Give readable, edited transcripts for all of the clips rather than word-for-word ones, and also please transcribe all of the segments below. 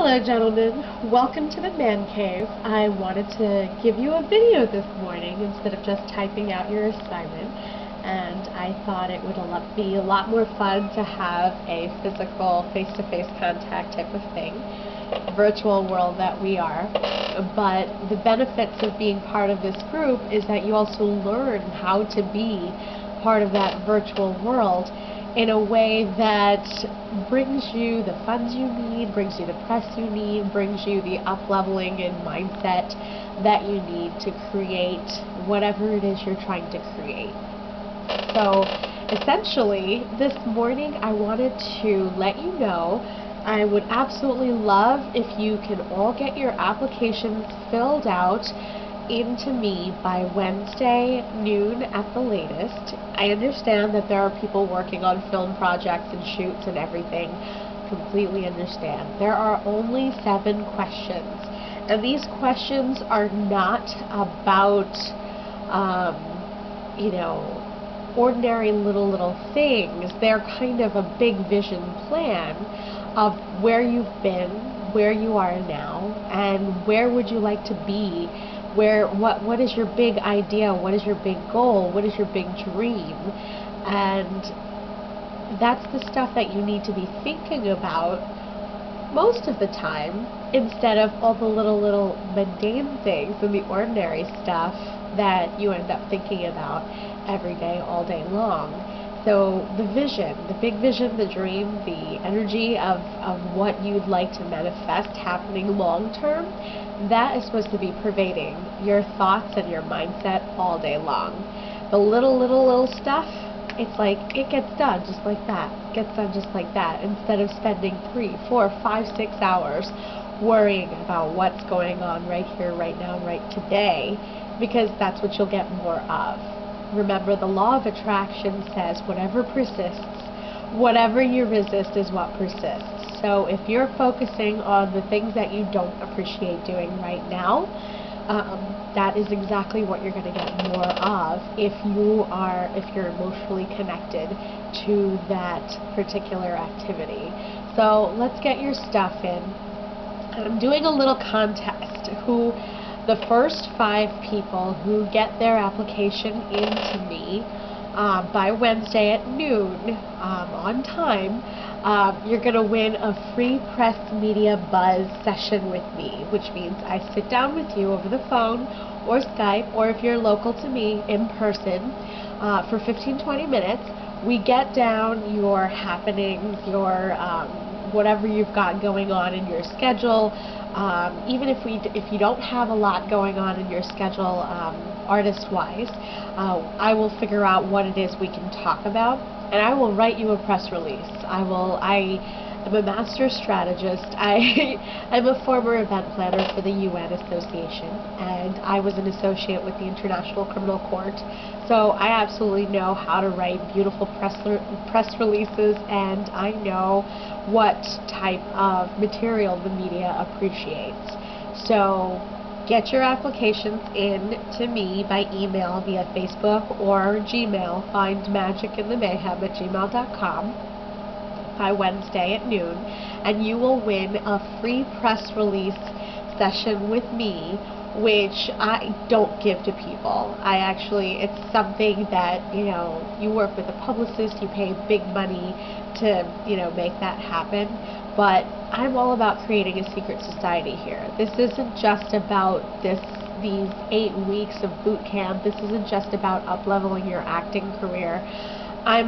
Hello gentlemen, welcome to the man cave. I wanted to give you a video this morning instead of just typing out your assignment, and I thought it would be a lot more fun to have a physical face-to-face contact type of thing, virtual world that we are. But the benefits of being part of this group is that you also learn how to be part of that virtual world in a way that brings you the funds you need, brings you the press you need, brings you the up-leveling and mindset that you need to create whatever it is you're trying to create. So essentially, this morning I wanted to let you know I would absolutely love if you can all get your applications filled out into me by Wednesday noon at the latest. I understand that there are people working on film projects and shoots and everything. Completely understand. There are only 7 questions, and these questions are not about ordinary little things. They're kind of a big vision plan of where you've been, where you are now, and where would you like to be. What is your big idea? What is your big goal? What is your big dream? And that's the stuff that you need to be thinking about most of the time, instead of all the little mundane things and the ordinary stuff that you end up thinking about every day, all day long. So the vision, the big vision, the dream, the energy of what you'd like to manifest happening long term, that is supposed to be pervading your thoughts and your mindset all day long. The little stuff, it's like it gets done just like that. It gets done just like that, instead of spending 3, 4, 5, 6 hours worrying about what's going on right here, right now, right today, because that's what you'll get more of. Remember, the law of attraction says whatever persists, whatever you resist is what persists. So if you're focusing on the things that you don't appreciate doing right now, that is exactly what you're going to get more of if you're emotionally connected to that particular activity. So let's get your stuff in. I'm doing a little contest. The first 5 people who get their application into me by Wednesday at noon on time, you're going to win a free press media buzz session with me, which means I sit down with you over the phone or Skype, or if you're local to me, in person, for 15-20 minutes. We get down your happenings, your whatever you've got going on in your schedule. Even if you don't have a lot going on in your schedule, artist-wise, I will figure out what it is we can talk about, and I will write you a press release. I'm a master strategist. I'm a former event planner for the UN Association, and I was an associate with the International Criminal Court. So I absolutely know how to write beautiful press releases, and I know what type of material the media appreciates. So get your applications in to me by email, via Facebook or Gmail. Find magicinthemayhem@gmail.com by Wednesday at noon, and you will win a free press release session with me, which I don't give to people. It's something that, you work with a publicist, you pay big money to, make that happen. But I'm all about creating a secret society here. This isn't just about these 8 weeks of boot camp. This isn't just about up-leveling your acting career. My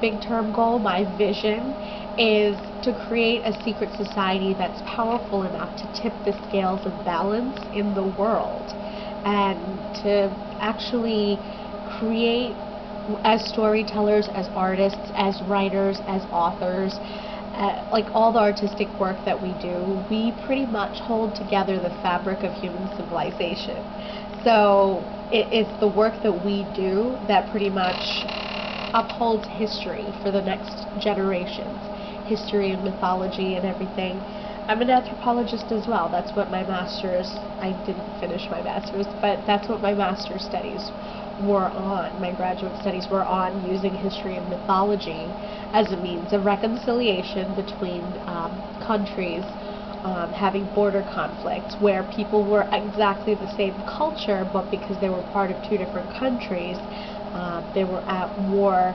big term goal, my vision, is to create a secret society that's powerful enough to tip the scales of balance in the world, and to actually create, as storytellers, as artists, as writers, as authors, like all the artistic work that we do, we pretty much hold together the fabric of human civilization. So it's the work that we do that pretty much upholds history for the next generations, history and mythology and everything. I'm an anthropologist as well. That's what my master's, I didn't finish my master's, but that's what my master's studies were on, my graduate studies were on using history and mythology as a means of reconciliation between countries having border conflicts, where people were exactly the same culture, but because they were part of two different countries, they were at war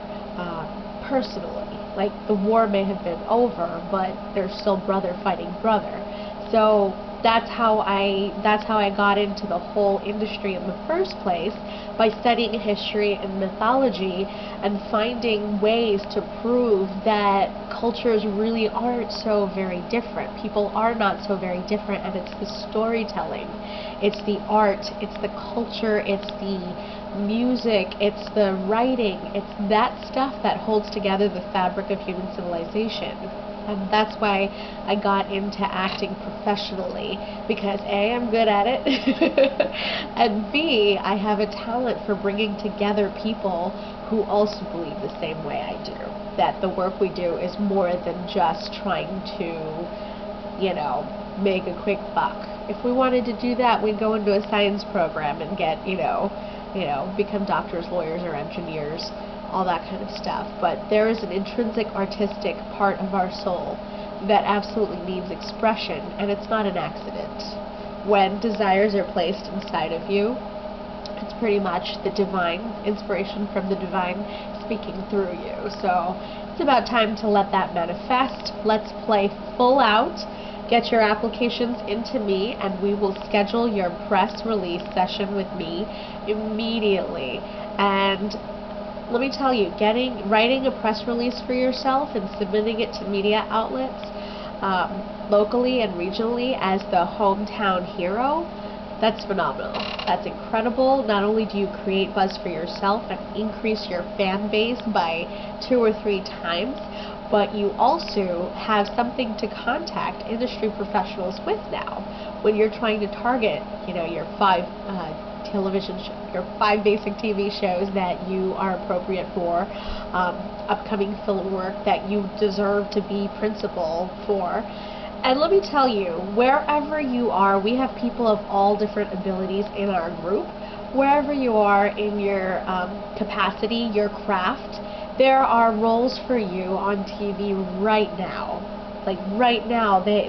personally. Like, the war may have been over, but they're still brother fighting brother. So that's how I got into the whole industry in the first place, by studying history and mythology and finding ways to prove that cultures really aren't so very different. People are not so very different, and it's the storytelling, it's the art, it's the culture, it's the music, it's the writing, it's that stuff that holds together the fabric of human civilization. And that's why I got into acting professionally, because A, I'm good at it, and B, I have a talent for bringing together people who also believe the same way I do, that the work we do is more than just trying to, make a quick buck. If we wanted to do that, we'd go into a science program and get, become doctors, lawyers, or engineers, all that kind of stuff. But there is an intrinsic artistic part of our soul that absolutely needs expression, and it's not an accident. When desires are placed inside of you, it's pretty much the divine, inspiration from the divine speaking through you. So it's about time to let that manifest. Let's play full out. Get your applications into me, and we will schedule your press release session with me immediately. And let me tell you, writing a press release for yourself and submitting it to media outlets, locally and regionally, as the hometown hero, that's phenomenal. That's incredible. Not only do you create buzz for yourself and increase your fan base by 2 or 3 times, but you also have something to contact industry professionals with now when you're trying to target, your 5 your 5 basic TV shows that you are appropriate for, upcoming film work that you deserve to be principal for. And let me tell you, wherever you are, we have people of all different abilities in our group. Wherever you are in your capacity, your craft, there are roles for you on TV right now. Like right now, they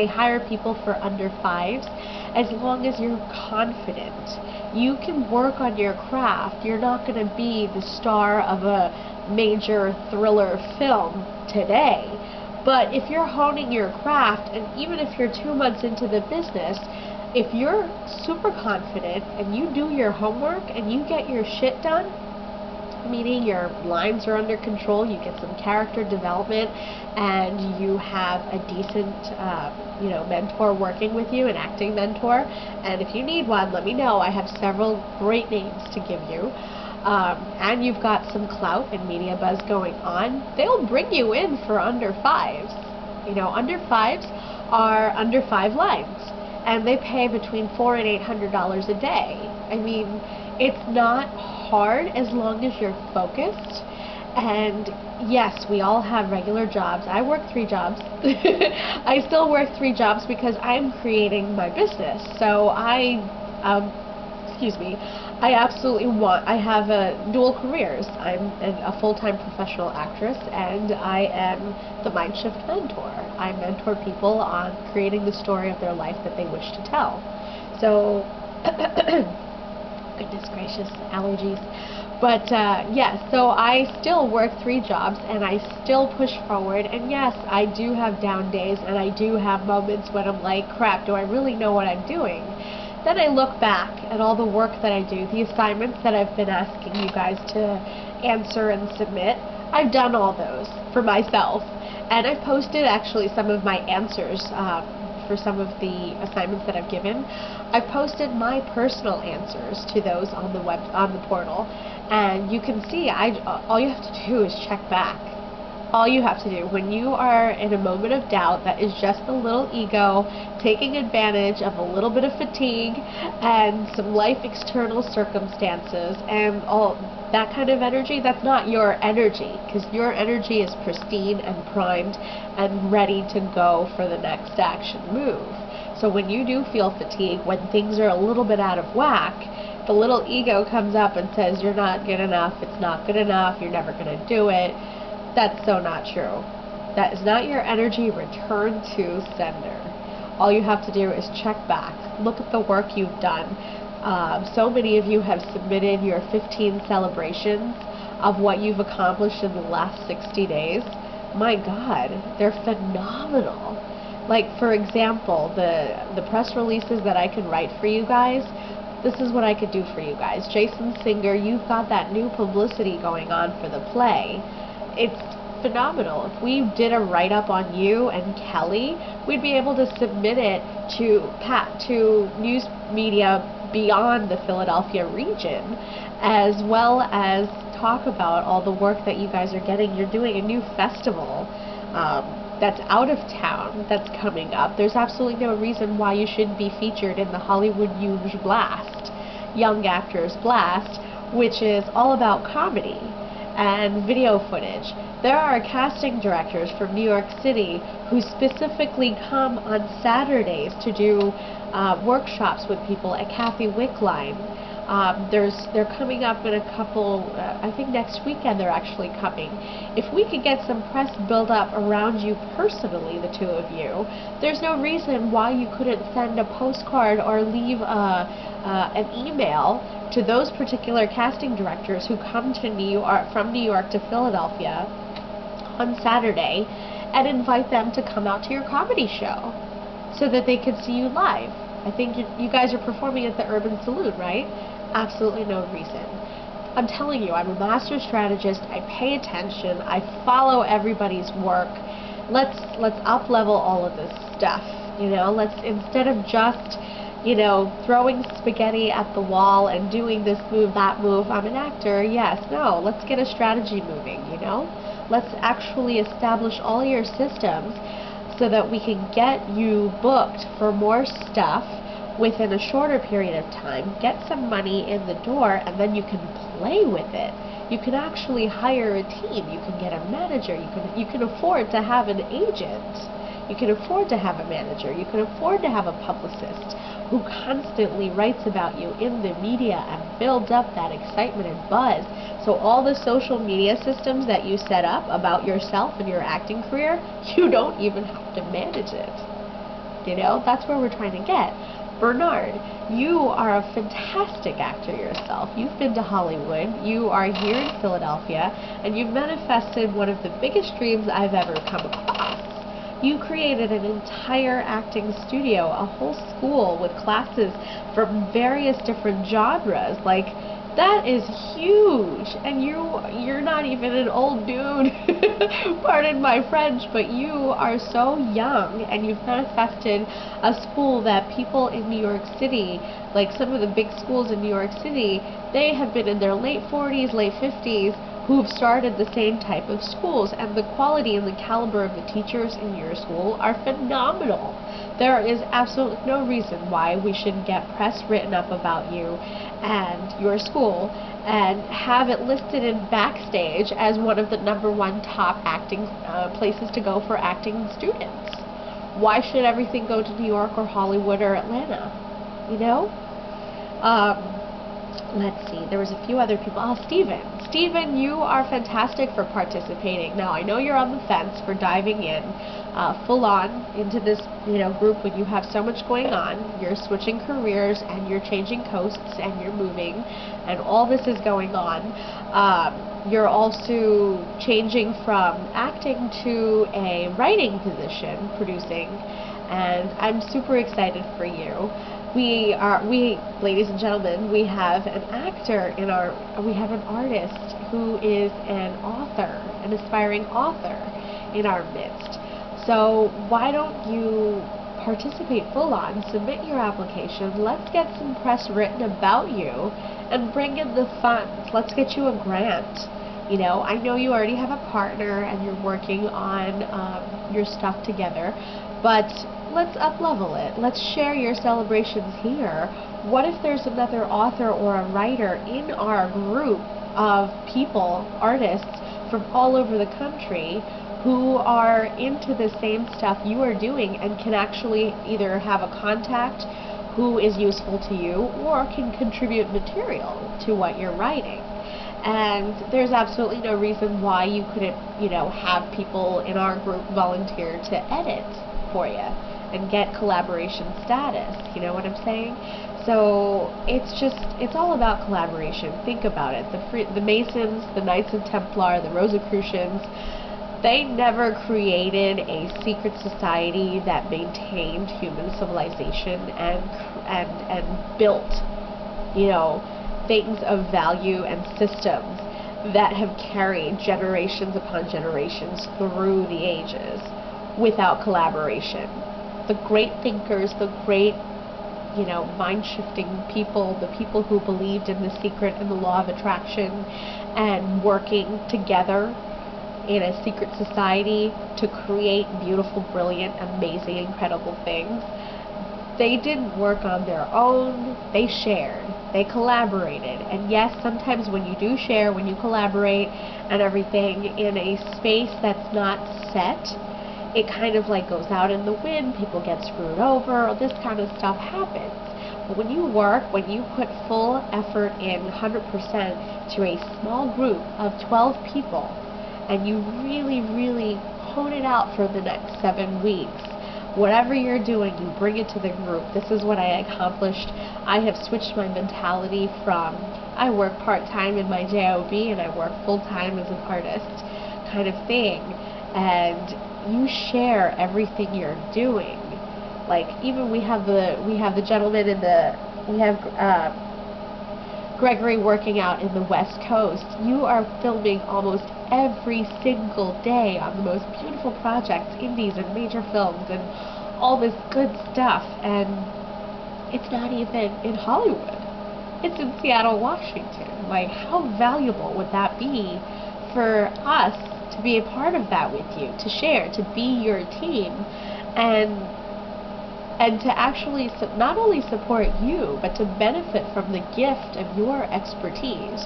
hire people for under 5s, as long as you're confident. You can work on your craft. You're not going to be the star of a major thriller film today. But if you're honing your craft, and even if you're 2 months into the business, if you're super confident and you do your homework and you get your shit done, meaning your lines are under control, you get some character development, and you have a decent, mentor working with you, an acting mentor. And if you need one, let me know. I have several great names to give you. And you've got some clout and media buzz going on, they'll bring you in for under 5s. Under 5s are under 5 lines, and they pay between $400 and $800 a day. I mean, it's not hard as long as you're focused. And yes, we all have regular jobs. I work 3 jobs. I still work 3 jobs because I'm creating my business. So I have dual careers. I'm a full-time professional actress, and I am the mind shift mentor. I mentor people on creating the story of their life that they wish to tell. So, goodness gracious, allergies. But yes, so I still work 3 jobs, and I still push forward. And yes, I do have down days, and I do have moments when I'm like, crap, do I really know what I'm doing? Then I look back at all the work that I do, the assignments that I've been asking you guys to answer and submit. I've done all those for myself, and I've posted actually some of my answers for some of the assignments that I've given. I've posted my personal answers to those on the portal, and you can see all you have to do is check back. All you have to do when you are in a moment of doubt that is just a little ego taking advantage of a little bit of fatigue and some life external circumstances and all that kind of energy, that's not your energy, because your energy is pristine and primed and ready to go for the next action move. So when you do feel fatigue, when things are a little bit out of whack, the little ego comes up and says, you're not good enough, it's not good enough, you're never going to do it. That's so not true. That is not your energy. Return to sender. All you have to do is check back. Look at the work you've done. So many of you have submitted your 15 celebrations of what you've accomplished in the last 60 days. My God, they're phenomenal. Like, for example, the press releases that I can write for you guys, this is what I could do for you guys. Jason Singer, you've got that new publicity going on for the play. It's phenomenal. If we did a write-up on you and Kelly, we'd be able to submit it to news media beyond the Philadelphia region, as well as talk about all the work that you guys are getting. You're doing a new festival that's out of town that's coming up. There's absolutely no reason why you shouldn't be featured in the Hollywood Huge Blast, Young Actors Blast, which is all about comedy and video footage. There are casting directors from New York City who specifically come on Saturdays to do workshops with people at Kathy Wickline. They're coming up in a couple, I think next weekend they're actually coming. If we could get some press build up around you personally, the two of you, there's no reason why you couldn't send a postcard or leave an email to those particular casting directors who come to from New York to Philadelphia on Saturday and invite them to come out to your comedy show so that they could see you live. I think you guys are performing at the Urban Saloon, right? Absolutely no reason. I'm telling you, I'm a master strategist. I pay attention. I follow everybody's work. Let's up level all of this stuff. You know, let's, instead of just, you know, throwing spaghetti at the wall and doing this move, that move, I'm an actor, yes, no, let's get a strategy moving, you know? Let's actually establish all your systems so that we can get you booked for more stuff within a shorter period of time, get some money in the door, and then you can play with it. You can actually hire a team. You can get a manager. You can afford to have an agent. You can afford to have a manager. You can afford to have a publicist who constantly writes about you in the media and builds up that excitement and buzz. So all the social media systems that you set up about yourself and your acting career, you don't even have to manage it. You know, that's where we're trying to get. Bernard, you are a fantastic actor yourself. You've been to Hollywood, you are here in Philadelphia, and you've manifested one of the biggest dreams I've ever come across. You created an entire acting studio, a whole school with classes from various different genres. Like, that is huge, and you're not even an old dude, pardon my French, but you are so young, and you've manifested a school that people in New York City, like some of the big schools in New York City, they have been in their late 40s, late 50s, who've started the same type of schools, and the quality and the caliber of the teachers in your school are phenomenal. There is absolutely no reason why we shouldn't get press written up about you and your school and have it listed in Backstage as one of the #1 top acting places to go for acting students. Why should everything go to New York or Hollywood or Atlanta? You know? Let's see, there was a few other people. Oh, Steven. Steven, you are fantastic for participating. Now, I know you're on the fence for diving in full on into this, you know, group when you have so much going on. You're switching careers and you're changing coasts and you're moving and all this is going on. You're also changing from acting to a writing position, producing, and I'm super excited for you. We, ladies and gentlemen, we have an actor we have an artist who is an author, an aspiring author in our midst. So why don't you participate full on, submit your application, let's get some press written about you, and bring in the funds. Let's get you a grant. You know, I know you already have a partner and you're working on your stuff together, but let's up-level it. Let's share your celebrations here. What if there's another author or a writer in our group of people, artists, from all over the country who are into the same stuff you are doing and can actually either have a contact who is useful to you or can contribute material to what you're writing. And there's absolutely no reason why you couldn't, have people in our group volunteer to edit for you and get collaboration status. You know what I'm saying? So it's all about collaboration. Think about it. The Masons, the Knights of Templar, the Rosicrucians, they never created a secret society that maintained human civilization and built, things of value and systems that have carried generations upon generations through the ages without collaboration. The great thinkers, the great, mind-shifting people, the people who believed in the secret and the law of attraction and working together in a secret society to create beautiful, brilliant, amazing, incredible things, they didn't work on their own. They shared. They collaborated. And yes, sometimes when you do share, when you collaborate and everything in a space that's not set, it kind of like goes out in the wind, people get screwed over, this kind of stuff happens. But when you work, when you put full effort in 100% to a small group of 12 people, and you really, really hone it out for the next 7 weeks, whatever you're doing, you bring it to the group. This is what I accomplished. I have switched my mentality from I work part-time in my JOB and I work full-time as an artist kind of thing. And you share everything you're doing. Like, even we have the gentleman we have Gregory working out in the West Coast. You are filming almost every single day on the most beautiful projects, indies and major films and all this good stuff, and it's not even in Hollywood. It's in Seattle, Washington. Like, how valuable would that be for us to be a part of that with you, to share, to be your team, and to actually not only support you, but to benefit from the gift of your expertise.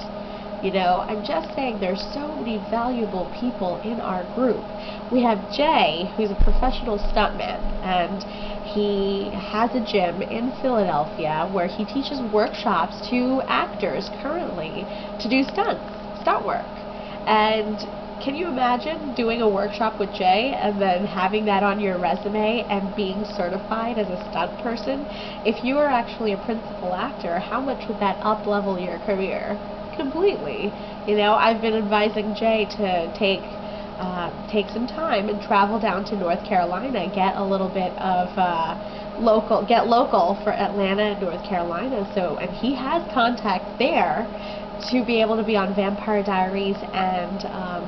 I'm just saying there's so many valuable people in our group. We have Jay, who's a professional stuntman, and he has a gym in Philadelphia where he teaches workshops to actors currently to do stunt work. And can you imagine doing a workshop with Jay and then having that on your resume and being certified as a stunt person? If you are actually a principal actor, how much would that up-level your career? Completely. I've been advising Jay to take some time and travel down to North Carolina, get a little bit of local for Atlanta and North Carolina. And he has contacts there to be able to be on Vampire Diaries and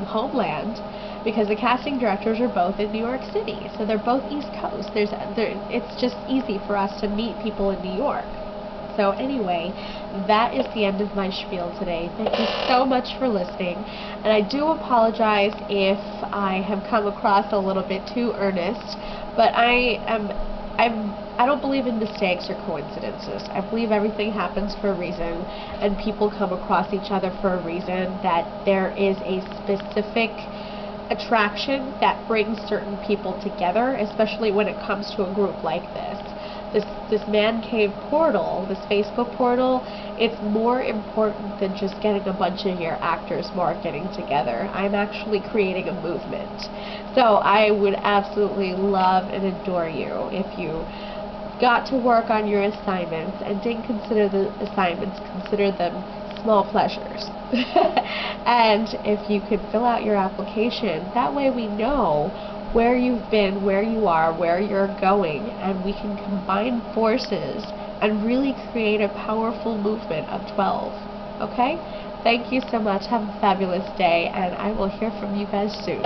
Homeland, because the casting directors are both in New York City, so they're both East Coast. It's just easy for us to meet people in New York. So anyway, that is the end of my spiel today. Thank you so much for listening, and I do apologize if I have come across a little bit too earnest, but I don't believe in mistakes or coincidences. I believe everything happens for a reason, and people come across each other for a reason, that there is a specific attraction that brings certain people together, especially when it comes to a group like this. This man cave portal, this Facebook portal, it's more important than just getting a bunch of your actors marketing together. I'm actually creating a movement. So I would absolutely love and adore you if you got to work on your assignments and didn't consider the assignments, consider them small pleasures. And if you could fill out your application, that way we know where you've been, where you are, where you're going, and we can combine forces and really create a powerful movement of 12. Okay? Thank you so much. Have a fabulous day, and I will hear from you guys soon.